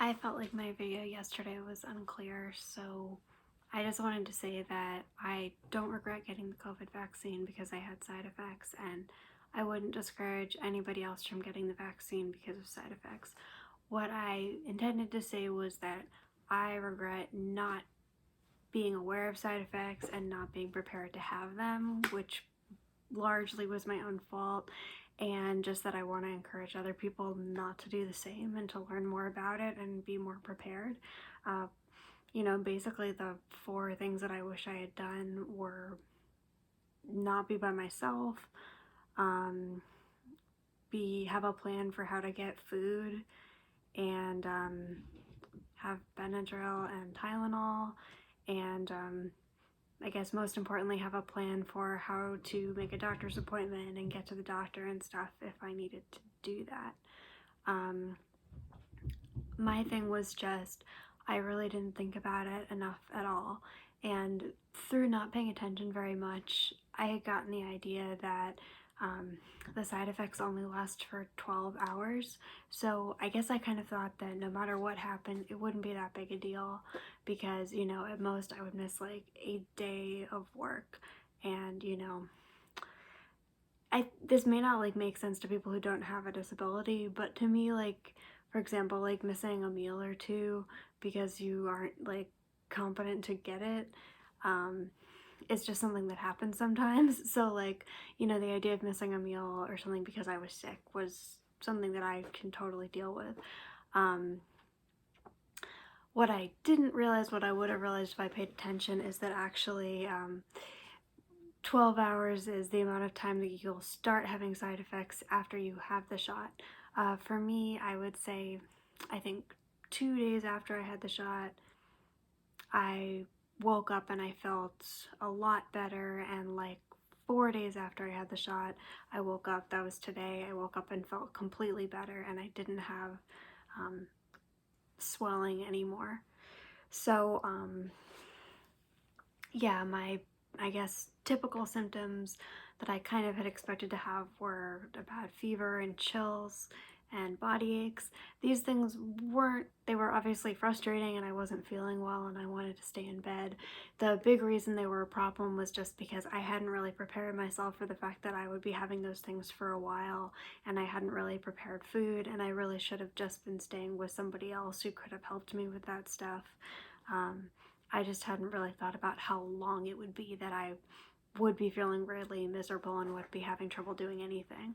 I felt like my video yesterday was unclear, so I just wanted to say that I don't regret getting the COVID vaccine because I had side effects, and I wouldn't discourage anybody else from getting the vaccine because of side effects. What I intended to say was that I regret not being aware of side effects and not being prepared to have them, which largely was my own fault, and just that I want to encourage other people not to do the same and to learn more about it and be more prepared. Uh, basically, the four things that I wish I had done were not be by myself, um, have a plan for how to get food, and have Benadryl and Tylenol, and I guess most importantly, have a plan for how to make a doctor's appointment and get to the doctor and stuff if I needed to do that. Um, my thing was just, I really didn't think about it enough at all. And through not paying attention very much, I had gotten the idea that um, the side effects only last for 12 hours. So I guess I kind of thought that no matter what happened, it wouldn't be that big a deal because, at most I would miss like a day of work. And, this may not like make sense to people who don't have a disability, but to me, like, for example, like missing a meal or two because you aren't like competent to get it, um, it's just something that happens sometimes. So like, the idea of missing a meal or something because I was sick was something that I can totally deal with. Um, what I didn't realize, what I would have realized if I paid attention, is that actually 12 hours is the amount of time that you'll start having side effects after you have the shot. For me, I would say, I think 2 days after I had the shot, I woke up and I felt a lot better. And like 4 days after I had the shot, I woke up, that was today, I woke up and felt completely better and I didn't have um, swelling anymore. So, yeah, my, I guess, typical symptoms that I kind of had expected to have were a bad fever and chills and body aches. These things weren't, they were obviously frustrating and I wasn't feeling well and I wanted to stay in bed. The big reason they were a problem was just because I hadn't really prepared myself for the fact that I would be having those things for a while, and I hadn't really prepared food, and I really should have just been staying with somebody else who could have helped me with that stuff. Um, I just hadn't really thought about how long it would be that I would be feeling really miserable and would be having trouble doing anything.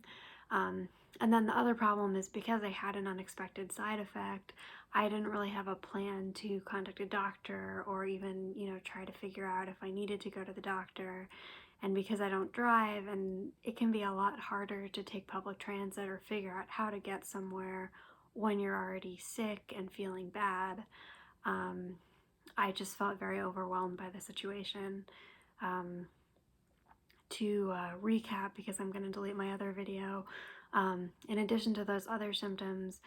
And then the other problem is because I had an unexpected side effect, I didn't really have a plan to contact a doctor or even, try to figure out if I needed to go to the doctor. And because I don't drive, and it can be a lot harder to take public transit or figure out how to get somewhere when you're already sick and feeling bad, um, I just felt very overwhelmed by the situation. Um, to recap, because I'm going to delete my other video, in addition to those other symptoms,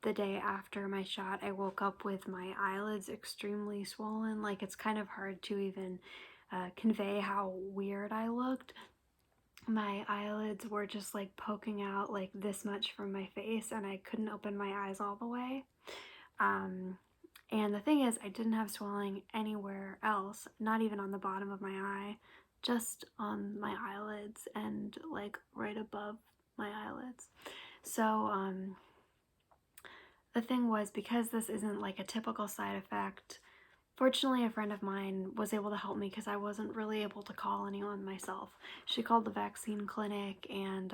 the day after my shot, I woke up with my eyelids extremely swollen. Like, it's kind of hard to even convey how weird I looked. My eyelids were just like poking out like this much from my face, and I couldn't open my eyes all the way. Um, and the thing is, I didn't have swelling anywhere else, not even on the bottom of my eye, just on my eyelids and like right above my eyelids. So, the thing was, because this isn't like a typical side effect, fortunately, a friend of mine was able to help me because I wasn't really able to call anyone myself. She called the vaccine clinic, and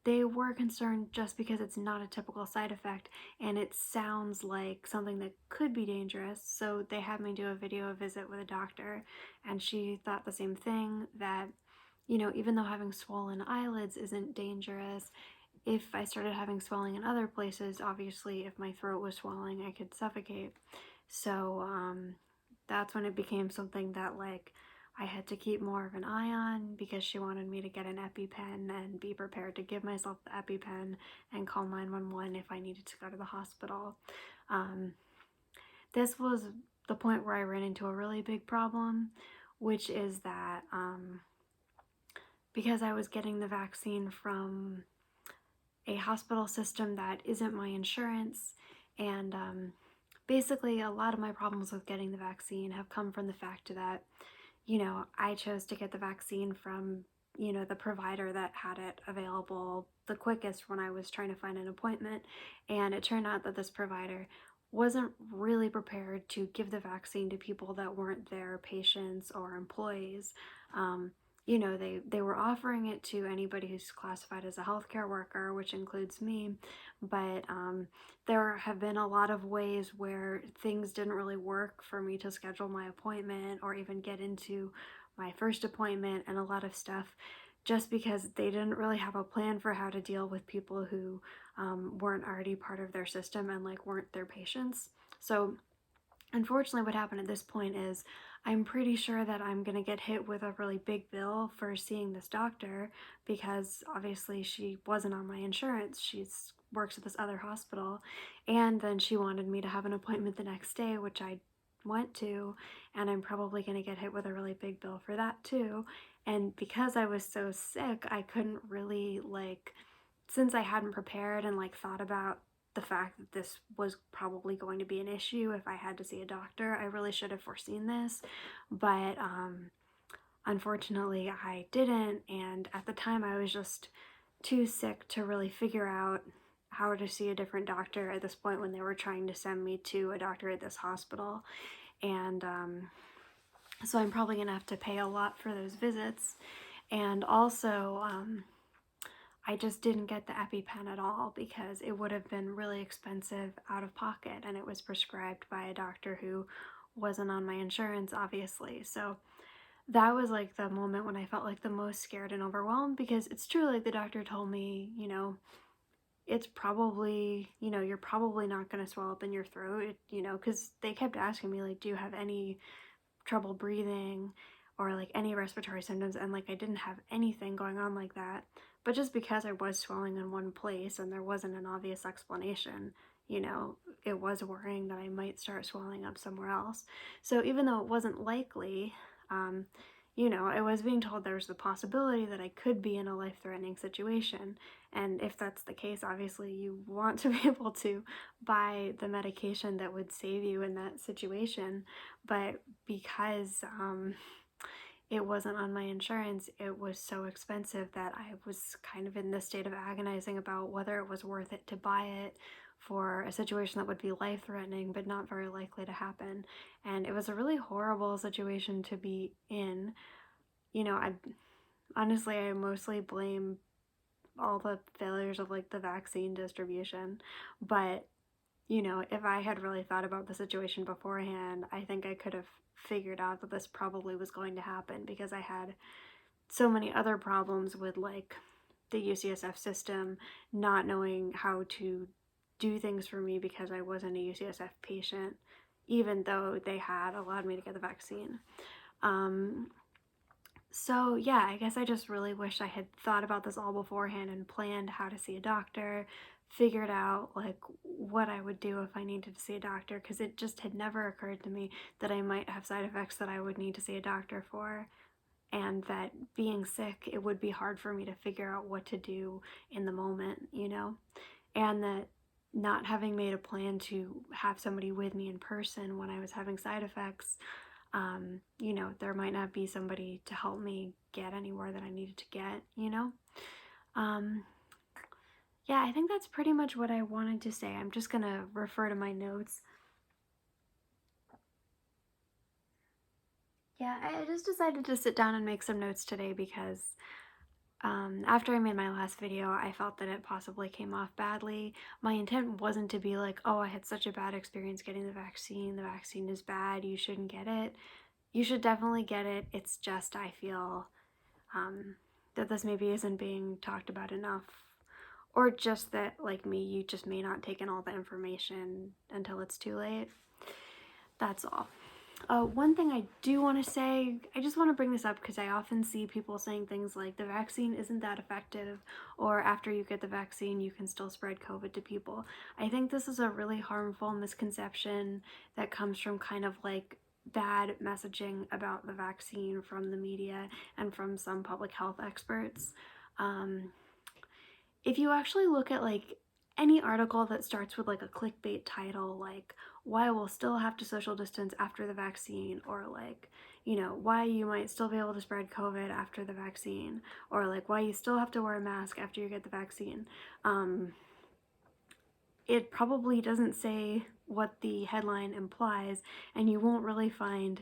they were concerned just because it's not a typical side effect and it sounds like something that could be dangerous. So they had me do a video visit with a doctor, and she thought the same thing, that, even though having swollen eyelids isn't dangerous, if I started having swelling in other places, obviously, if my throat was swelling, I could suffocate. So that's when it became something that, like, I had to keep more of an eye on, because she wanted me to get an EpiPen and be prepared to give myself the EpiPen and call 911 if I needed to go to the hospital. Um, this was the point where I ran into a really big problem, which is that because I was getting the vaccine from a hospital system that isn't my insurance, And basically, a lot of my problems with getting the vaccine have come from the fact that, I chose to get the vaccine from, the provider that had it available the quickest when I was trying to find an appointment. And it turned out that this provider wasn't really prepared to give the vaccine to people that weren't their patients or employees. Um, they were offering it to anybody who's classified as a healthcare worker, which includes me, but there have been a lot of ways where things didn't really work for me to schedule my appointment or even get into my first appointment, and a lot of stuff just because they didn't really have a plan for how to deal with people who weren't already part of their system and like weren't their patients. So unfortunately, what happened at this point is I'm pretty sure that I'm going to get hit with a really big bill for seeing this doctor because obviously she wasn't on my insurance. She's works at this other hospital, and then she wanted me to have an appointment the next day, which I went to, and I'm probably going to get hit with a really big bill for that too. And because I was so sick, I couldn't really since I hadn't prepared and thought about the fact that this was probably going to be an issue if I had to see a doctor. I really should have foreseen this, but unfortunately I didn't, and at the time I was just too sick to really figure out how to see a different doctor at this point when they were trying to send me to a doctor at this hospital. And so I'm probably going to have to pay a lot for those visits. And also, I just didn't get the EpiPen at all because it would have been really expensive out of pocket, and it was prescribed by a doctor who wasn't on my insurance, obviously. So that was the moment when I felt the most scared and overwhelmed, because it's true, the doctor told me, it's probably, you're probably not going to swell up in your throat, because they kept asking me, do you have any trouble breathing or any respiratory symptoms, and I didn't have anything going on like that. But just because I was swelling in one place and there wasn't an obvious explanation, it was worrying that I might start swelling up somewhere else. So even though it wasn't likely, I was being told there was the possibility that I could be in a life-threatening situation. And if that's the case, obviously you want to be able to buy the medication that would save you in that situation. But because it wasn't on my insurance, it was so expensive that I was kind of in this state of agonizing about whether it was worth it to buy it for a situation that would be life-threatening but not very likely to happen. And it was a really horrible situation to be in. I honestly, I mostly blame all the failures of the vaccine distribution, but if I had really thought about the situation beforehand, I think I could have figured out that this probably was going to happen, because I had so many other problems with the UCSF system not knowing how to do things for me because I wasn't a UCSF patient, even though they had allowed me to get the vaccine. So yeah, I guess I just really wish I had thought about this all beforehand and planned how to see a doctor, figured out what I would do if I needed to see a doctor, because it just had never occurred to me that I might have side effects that I would need to see a doctor for, and that being sick, it would be hard for me to figure out what to do in the moment, and that not having made a plan to have somebody with me in person when I was having side effects, there might not be somebody to help me get anywhere that I needed to get, Um, yeah, I think that's pretty much what I wanted to say. I'm just gonna refer to my notes. Yeah, I just decided to sit down and make some notes today because after I made my last video, I felt that it possibly came off badly. My intent wasn't to be oh, I had such a bad experience getting the vaccine is bad, you shouldn't get it. You should definitely get it. It's just I feel that this maybe isn't being talked about enough, or just that, like me, you just may not take in all the information until it's too late. That's all. One thing I do want to say, I just want to bring this up because I often see people saying things like the vaccine isn't that effective, or after you get the vaccine you can still spread COVID to people. I think this is a really harmful misconception that comes from kind of bad messaging about the vaccine from the media and from some public health experts. If you actually look at any article that starts with like a clickbait title, like why we'll still have to social distance after the vaccine, or like, you know, why you might still be able to spread COVID after the vaccine, or like why you still have to wear a mask after you get the vaccine. It probably doesn't say what the headline implies, and you won't really find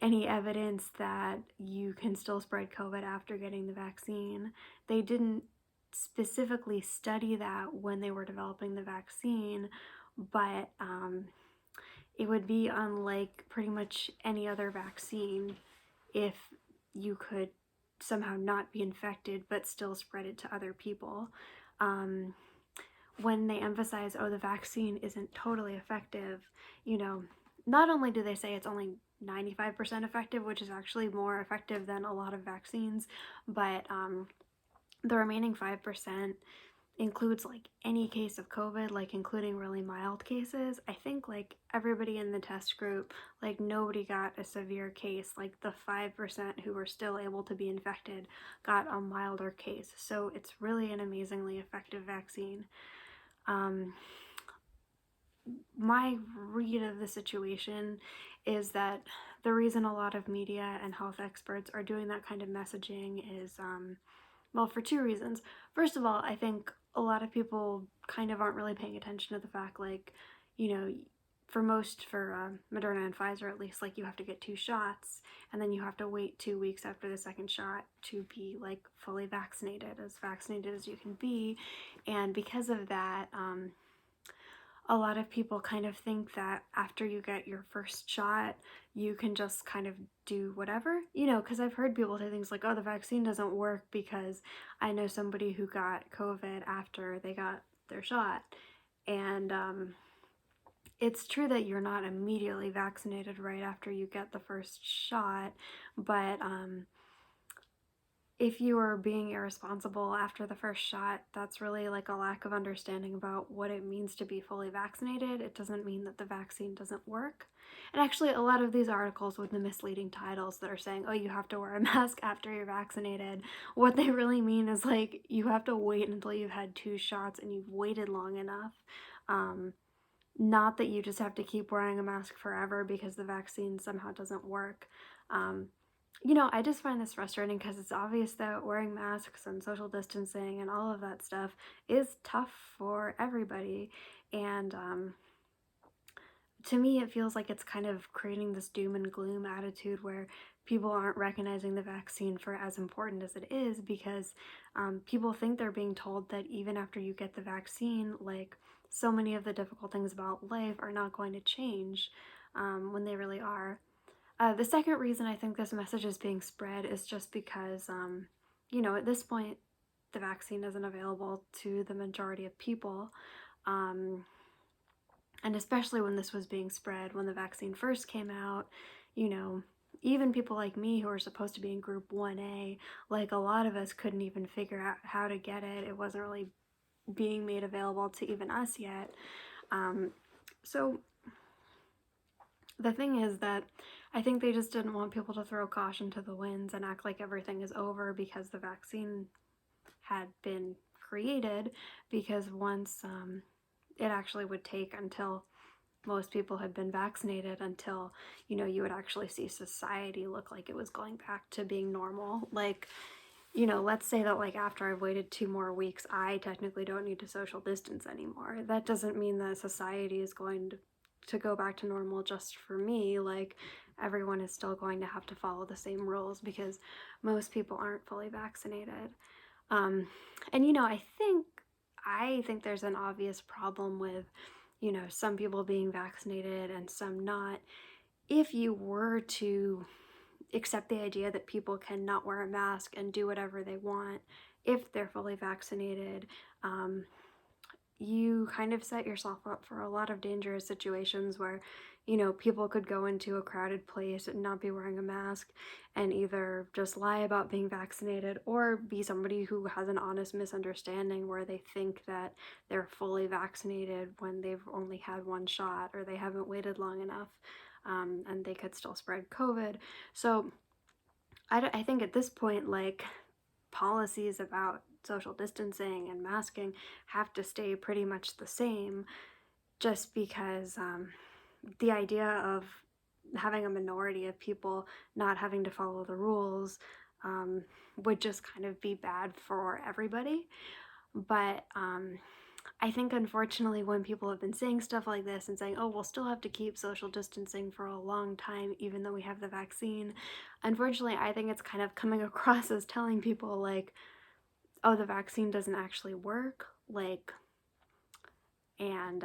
any evidence that you can still spread COVID after getting the vaccine. They didn't specifically study that when they were developing the vaccine, but it would be unlike pretty much any other vaccine if you could somehow not be infected but still spread it to other people. When they emphasize, oh, the vaccine isn't totally effective, you know, not only do they say it's only 95% effective, which is actually more effective than a lot of vaccines, but the remaining 5% includes like any case of COVID, like including really mild cases. I think like everybody in the test group, like nobody got a severe case. Like the 5% who were still able to be infected got a milder case. So it's really an amazingly effective vaccine. My read of the situation is that the reason a lot of media and health experts are doing that kind of messaging is, well, for two reasons. First of all, I think a lot of people kind of aren't really paying attention to the fact, like, you know, for Moderna and Pfizer at least, like you have to get 2 shots, and then you have to wait 2 weeks after the second shot to be like fully vaccinated as you can be. And because of that, a lot of people kind of think that after you get your first shot, you can just kind of do whatever, you know, because I've heard people say things like, oh, the vaccine doesn't work because I know somebody who got COVID after they got their shot. And it's true that you're not immediately vaccinated right after you get the first shot, but if you are being irresponsible after the first shot, that's really like a lack of understanding about what it means to be fully vaccinated. It doesn't mean that the vaccine doesn't work. And actually, a lot of these articles with the misleading titles that are saying, oh, you have to wear a mask after you're vaccinated, what they really mean is like you have to wait until you've had 2 shots and you've waited long enough. Not that you just have to keep wearing a mask forever because the vaccine somehow doesn't work. You know, I just find this frustrating because it's obvious that wearing masks and social distancing and all of that stuff is tough for everybody. And to me, it feels like it's kind of creating this doom and gloom attitude where people aren't recognizing the vaccine for as important as it is, because people think they're being told that even after you get the vaccine, like so many of the difficult things about life are not going to change when they really are. The second reason I think this message is being spread is just because, you know, at this point, the vaccine isn't available to the majority of people. And especially when this was being spread, when the vaccine first came out, you know, even people like me who are supposed to be in group 1A, like a lot of us couldn't even figure out how to get it. It wasn't really being made available to even us yet. So the thing is that I think they just didn't want people to throw caution to the winds and act like everything is over because the vaccine had been created, because once it actually would take until most people had been vaccinated until, you know, you would actually see society look like it was going back to being normal. Like, you know, let's say that like after I've waited 2 more weeks, I technically don't need to social distance anymore. That doesn't mean that society is going to go back to normal just for me. Like, everyone is still going to have to follow the same rules because most people aren't fully vaccinated. And you know, I think there's an obvious problem with, you know, some people being vaccinated and some not. If you were to accept the idea that people can not wear a mask and do whatever they want if they're fully vaccinated, you kind of set yourself up for a lot of dangerous situations where, you know, people could go into a crowded place and not be wearing a mask and either just lie about being vaccinated or be somebody who has an honest misunderstanding where they think that they're fully vaccinated when they've only had 1 shot or they haven't waited long enough, and they could still spread COVID. So I think at this point, like, policies about social distancing and masking have to stay pretty much the same, just because the idea of having a minority of people not having to follow the rules would just kind of be bad for everybody. But I think, unfortunately, when people have been saying stuff like this and saying, oh, we'll still have to keep social distancing for a long time even though we have the vaccine, unfortunately, I think it's kind of coming across as telling people, like, oh, the vaccine doesn't actually work, like, and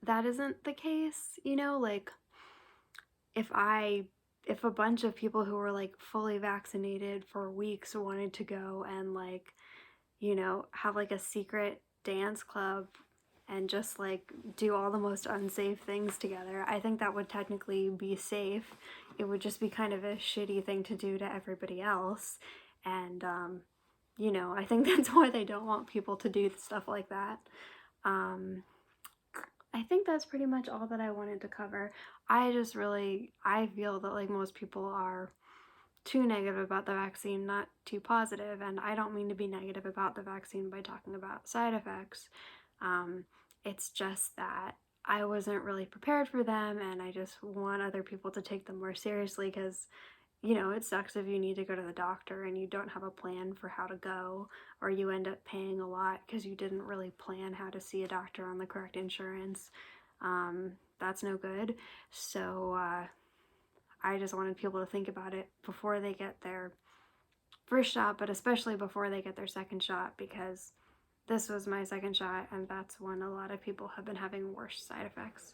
that isn't the case, you know? Like, if a bunch of people who were like fully vaccinated for weeks wanted to go and, like, you know, have like a secret dance club and just like do all the most unsafe things together, I think that would technically be safe. It would just be kind of a shitty thing to do to everybody else. And you know, I think that's why they don't want people to do stuff like that. um I think that's pretty much all that I wanted to cover. I feel that like most people are too negative about the vaccine, not too positive. And I don't mean to be negative about the vaccine by talking about side effects. Um, it's just that I wasn't really prepared for them, and I just want other people to take them more seriously, because, you know, it sucks if you need to go to the doctor and you don't have a plan for how to go, or you end up paying a lot because you didn't really plan how to see a doctor on the correct insurance. That's no good. So, I just wanted people to think about it before they get their first shot, but especially before they get their second shot, because this was my second shot, and that's when a lot of people have been having worse side effects.